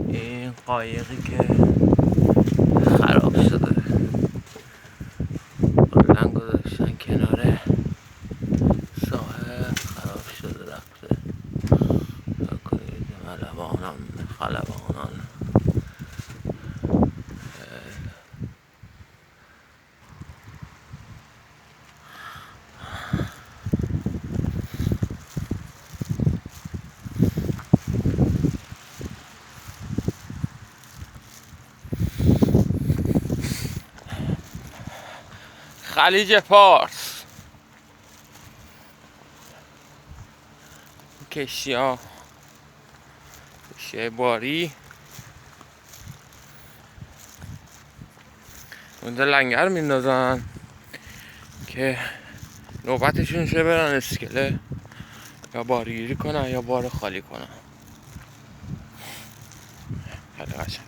این قایقی که خراب شده کلا گذاشتن کنار ساحل، خراب شده رفته. خلبانان خلیج فارس. کشتی باری اونجا لنگر میندازن که نوبتشون شه برن اسکله یا بارگیری کنن یا بار خالی کنن. خیلی قشنگه.